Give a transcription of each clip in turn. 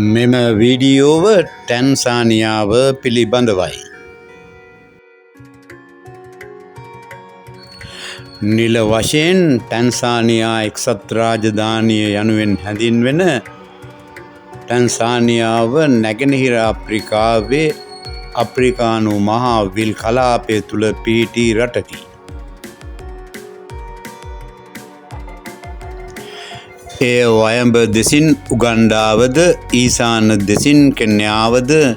මෙම වීඩියෝව ටැන්සානියාව පිළිබඳවයි. නිල වශයෙන් ටැන්සානියා එක්සත් රාජධානිය යනුවෙන් හැඳින්වෙන ටැන්සානියාව නැගෙනහිර අප්‍රිකාවේ අප්‍රිකානු මහා විල් කලාපය තුළ පිහිටි රටකි. එය වයඹ දෙසින් උගන්ඩාවද ඊසාන දෙසින් කෙන්යාවද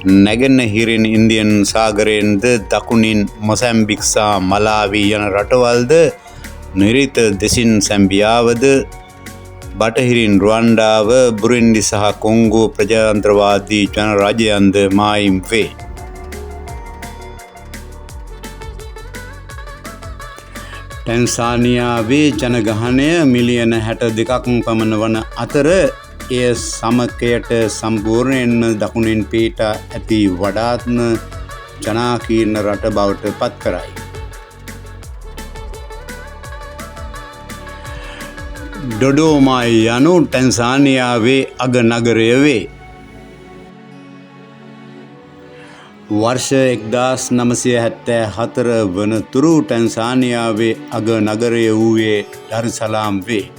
නැගෙනහිරින් ඉන්දියන් සාගරයෙන්ද දකුණින් මොසැම්බික් සහ මලාවී යන රටවල්ද නිරිත දෙසින් සැම්බියාවද බටහිරින් රුවන්ඩාව බුරුන්ඩි සහ කොංගෝ ප්‍රජාතන්ත්‍රවාදී ජනරජයන්ද මායිම් වේ. ටැන්සානියාවේ ජනගහනය මිලියන 62ක් පමණ වන අතර එය සමකයට සම්පූර්ණයෙන්ම දකුණින් පිහිටා ඇති වඩාත්ම ජනාකීර්ණ රට බවට පත් කරයි. ඩොඩෝමා යනු ටැන්සානියාවේ අග නගරය වේ. වර්ෂ 1974 වනතුරු ටැන්සානියාවේ අග නගරය වූයේ ඩාර්-ඉ-සලාම් වේ.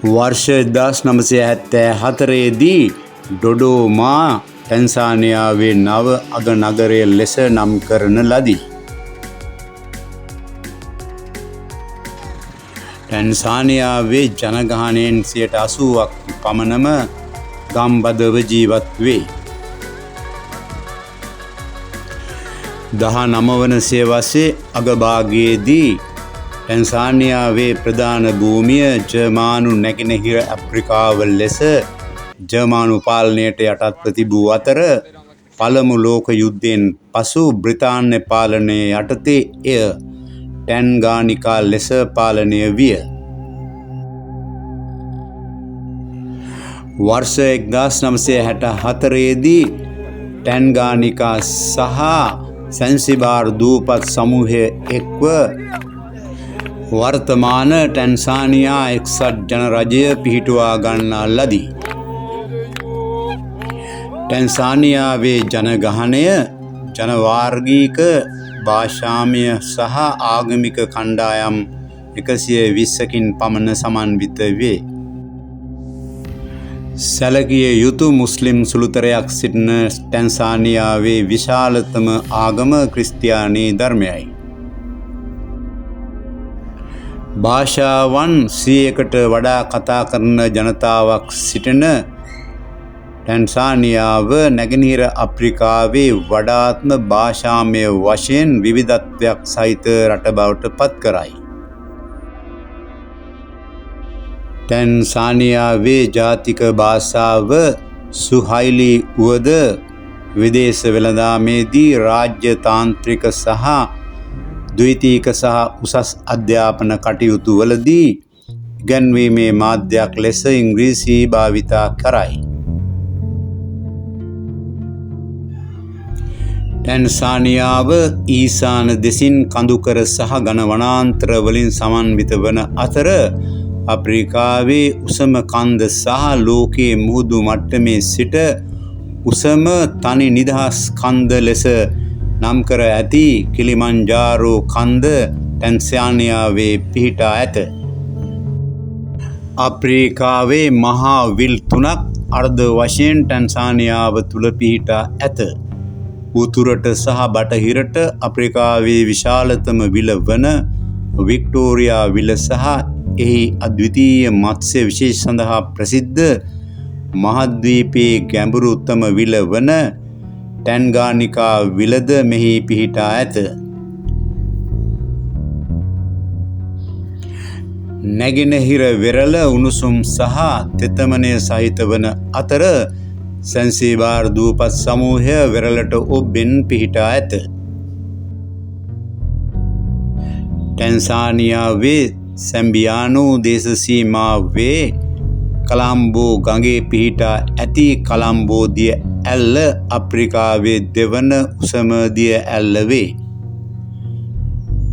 වර්ෂ 1974 දී ඩොඩෝමා ටැන්සානියාවේ නව අග නගරය ලෙස නම් කරන ලදී. ටැන්සානියාවේ ජනගහනයෙන් 80ක් පමණම ගම්බදව ජීවත් වේ. 19 වන සියවසේ අගභාගයේදී ටැන්සානියාවේ ප්‍රධාන භූමිය ජර්මානු නැගෙනහිර අප්‍රිකාව ලෙස ජර්මානු පාලනයට යටත්ව තිබූ අතර පළමු ලෝක යුද්ධයෙන් පසු බ්‍රිතාන්‍ය පාලනය යටතේ එය ටැන්ගානිකා ලෙස පාලනය විය. වර්ෂ 1964 දී ටැන්ගානිකා සහ සැන්සිබාර් දූපත් සමූහය එක්ව වර්තමාන ටැන්සානියා එක්සත් ජනරජය පිහිටුවා ගන්නා ලදී. ටැන්සානියාවේ ජනගහනය ජනවාර්ගික භාෂාමය සහ ආගමික කණ්ඩායම් 120කින් පමණ සමන්විත වේ. සැලකිය යුතු මුස්ලිම් සුළුතරයක් සිටින ටැන්සානියාවේ විශාලතම ආගම ක්‍රිස්තියානි ධර්මයයි. භාෂාවන් 100කට වඩා කතා කරන ජනතාවක් සිටින ටැන්සානියාව නැගෙනහිර අප්‍රිකාවේ වඩාත්ම භාෂාමය වශයෙන් විවිධත්වයක් සහිත රට බවට පත් කරයි. ටැන්සානියාවේ ජාතික භාෂාව සුහයිලි වුවද විදේශ වෙළඳාමේදී රාජ්‍ය තාන්ත්‍රික සහ ද්විතීක සහ උසස් අධ්‍යාපන කටයුතු වලදී ඉගැන්වීමේ මාධ්‍යයක් ලෙස ඉංග්‍රීසි භාවිතා කරයි. ටැන්සානියාව ඊසාන දෙසින් කඳුකර සහ ඝන වනාන්තර වලින් සමන්විත වන අතර අප්‍රිකාවේ උසම කන්ද සහ ලෝකයේ මුහුදු මට්ටමේ සිට උසම තනි නිදහස් කන්ද ලෙස නම් කර ඇති කිලිමන්ජාරෝ කන්ද ටැන්සානියාවේ පිහිටා ඇත. අප්‍රිකාවේ මහා විල් 3ක් අර්ධ වශයෙන් ටැන්සානියාව තුළ පිහිටා ඇත. උතුරට සහ බටහිරට අප්‍රිකාවේ විශාලතම විල වන වික්ටෝරියා විල සහ එහි අද්විතීය මත්ස්‍ය විශේෂ සඳහා ප්‍රසිද්ධ මහද්වීපයේ ගැඹුරු උත්තම විල වන ටැන්ගානිකා විලද මෙහි පිහිටා ඇත. නැගෙනහිර වෙරළ උණුසුම් සහ තෙතමනය සහිත වන අතර සැන්සිබාර් දූපත් සමූහය වෙරළට ඔබ්බෙන් පිහිටා ඇත. ටැන්සානියාවේ සැම්බියානු දේශසීමාවේ කලම්බෝ ගඟේ පිහිටා ඇති කලම්බෝ දිය ඇල්ල අප්‍රිකාවේ දෙවන උසම දිය ඇල්ල වේ.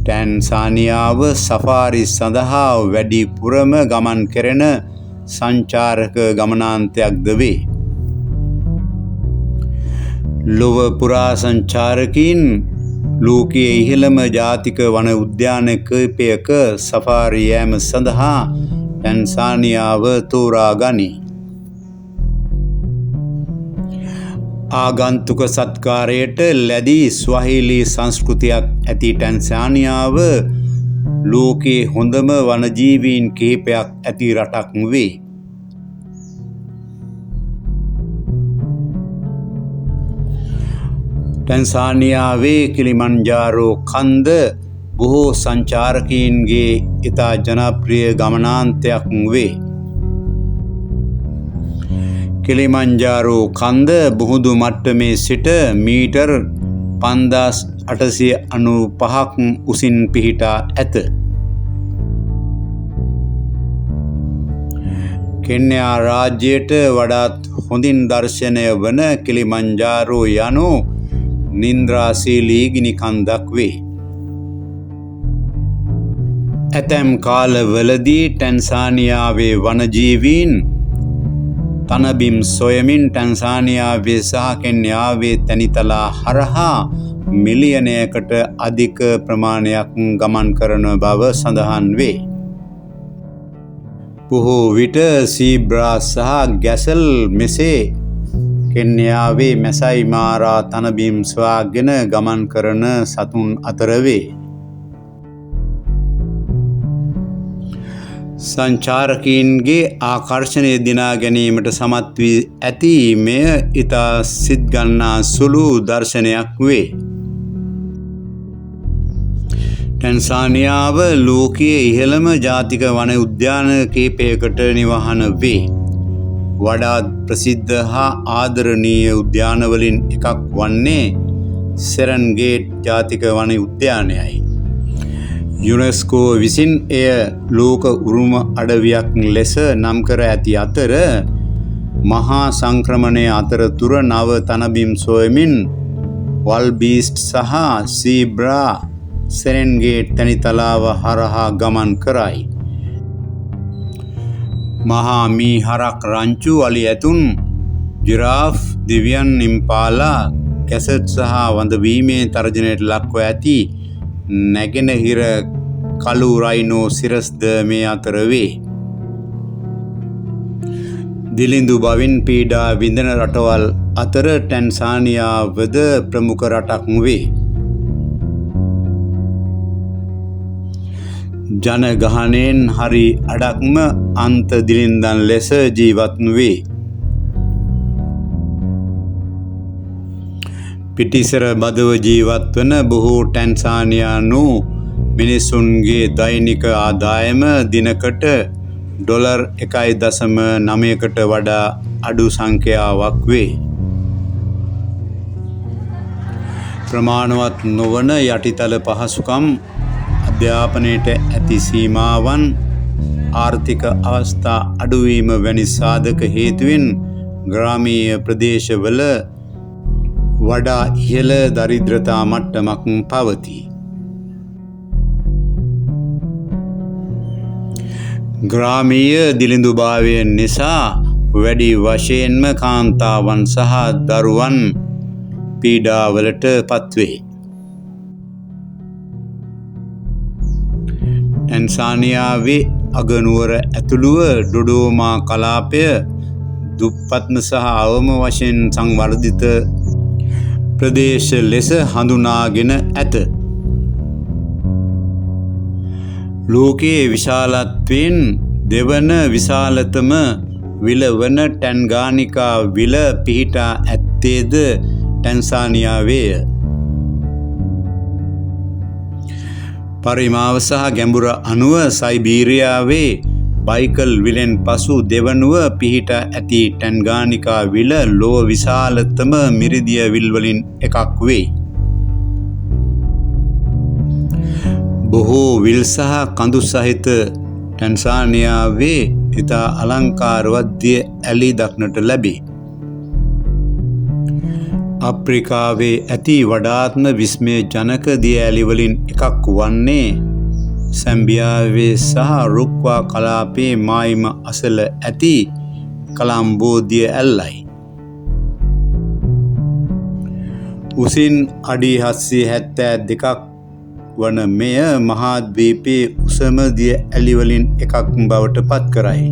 ටැන්සානියාව සෆාරි සඳහා වැඩිපුරම ගමන් කෙරෙන සංචාරක ගමනාන්තයක්ද වේ. ලොව පුරා සංචාරකීන් ලෝකයේ ඉහළම ජාතික වන උද්‍යාන කීපයක සෆාරි යෑම සඳහා ටැන්සානියාව තෝරා ගනී. ආගන්තුක සත්කාරයට ලැබී ස්වාහිලි සංස්කෘතියක් ඇති ටැන්සානියාව ලෝකයේ හොඳම වනජීවීන් කිහිපයක් ඇති රටක් වේ. ටැන්සානියාවේ කිලිමන්ජාරෝ කන්ද බොහෝ සංචාරකීන්ගේ ඉතා ජනප්‍රිය ගමනාන්තයක් වේ. කිලිමන්ජාරෝ කන්ද මුහුදු මට්ටමේ සිට මීටර් 5895ක් උසින් පිහිටා ඇත. කෙන්යා රාජ්‍යයට වඩාත් හොඳින් දර්ශනය වන කිලිමන්ජාරෝ යනු නින්ද්‍රාශීලී ගිනි කන්දක් වේ. ඇතැම් කාලවලදී ටැන්සානියාවේ වනජීවීන් තනබිම් සොයමින් ටැන්සානියාවේ සහ කෙන්යාවේ තැනිතලා හරහා මිලියනයකට අධික ප්‍රමාණයක් ගමන් කරන බව සඳහන් වේ. බොහෝ විට සීබ්‍රා සහ ගැසල් මෙසේ කෙන්යාවේ මැසයි මාරා තනබිම් සොයාගෙන ගමන් කරන සතුන් අතර වේ. සංචාරකීන්ගේ ආකර්ෂණය දිනා ගැනීමට සමත් වී ඇති මෙය ඉතා සිත්ගන්නා සුළු දර්ශනයක් වේ. ටැන්සානියාව ලෝකයේ ඉහළම ජාතික වන උද්‍යාන කීපයකට නිවහන වේ. වඩාත් ප්‍රසිද්ධ හා ආදරණීය උද්‍යානවලින් එකක් වන්නේ සෙරන්ගේට් ජාතික වන උද්‍යානයයි. යුනෙස්කෝ විසින් එය ලෝක උරුම අඩවියක් ලෙස නම් කර ඇති අතර මහා සංක්‍රමණය අතරතුර නව තනබිම් සොයමින් වල්බීස්ට් සහ සීබ්‍රා සෙරෙන්ගේට් තැනිතලාව හරහා ගමන් කරයි. මහා මී හරක් රංචු අලි ඇතුන් ජිරාෆ් දිව්‍යන් ඉම්පාලා කැසට් සහ වඳවීමේ තර්ජනයට ලක්ව ඇති නැගෙනහිර කළු රයිනෝ සිරස්ද මේ අතර වේ. දිලිඳු බවින් පීඩා විඳින රටවල් අතර ටැන්සානියාවද ප්‍රමුඛ රටක් වේ. ජනගහනයෙන් හරි අඩක්ම අන්ත දිලින්දන් ලෙස ජීවත් වේ. පිටිසර බදව ජීවත් වන බොහෝ ටැන්සානියානු මිනිසුන්ගේ දෛනික ආදායම දිනකට ඩොලර් 1.9කට වඩා අඩු සංඛ්‍යාවක් වේ. ප්‍රමාණවත් නොවන යටිතල පහසුකම්, අධ්‍යාපනයට ඇති සීමාවන්, ආර්ථික අවස්ථා අඩුවීම වැනි සාධක හේතුවෙන් ග්‍රාමීය ප්‍රදේශවල වඩා ඉහළ දරිද්‍රතා මට්ටමක් පවතී. ග්‍රාමීය දිලිඳුභාවය නිසා වැඩි වශයෙන්ම කාන්තාවන් සහ දරුවන් පීඩාවලට පත්වේ. ටැන්සානියාවේ අගනුවර ඇතුළුව ඩොඩෝමා කලාපය දුප්පත්ම සහ අවම වශයෙන් සංවර්ධිත ප්‍රදේශ ලෙස හඳුනාගෙන ඇත. ලෝකයේ විශාලත්වයෙන් දෙවන විශාලතම විල වන ටැන්ගානිකා විල පිහිටා ඇත්තේද ටැන්සානියාවේය. පරිමාව සහ ගැඹුර අනුව සයිබීරියාවේ බයිකල් විලෙන් පසු දෙවනුව පිහිටා ඇති ටැන්ගානිකා විල ලොව විශාලතම මිරිදිය විල්වලින් එකක් වේ. බොහෝ විල් සහ කඳු සහිත ටැන්සානියාවේ ඉතා අලංකාරවත් දිය ඇලි දක්නට ලැබේ. අප්‍රිකාවේ ඇති වඩාත්ම විස්මය ජනක දිය ඇලිවලින් එකක් වන්නේ සැම්බියාවේ සහ රුක්වා කලාපයේ මායිම අසල ඇති කළම්බෝදිය ඇල්ලයි. උසින් අඩි 772ක් වන මෙය මහාද්වීපයේ උසම දිය ඇලිවලින් එකක් බවට පත් කරයි.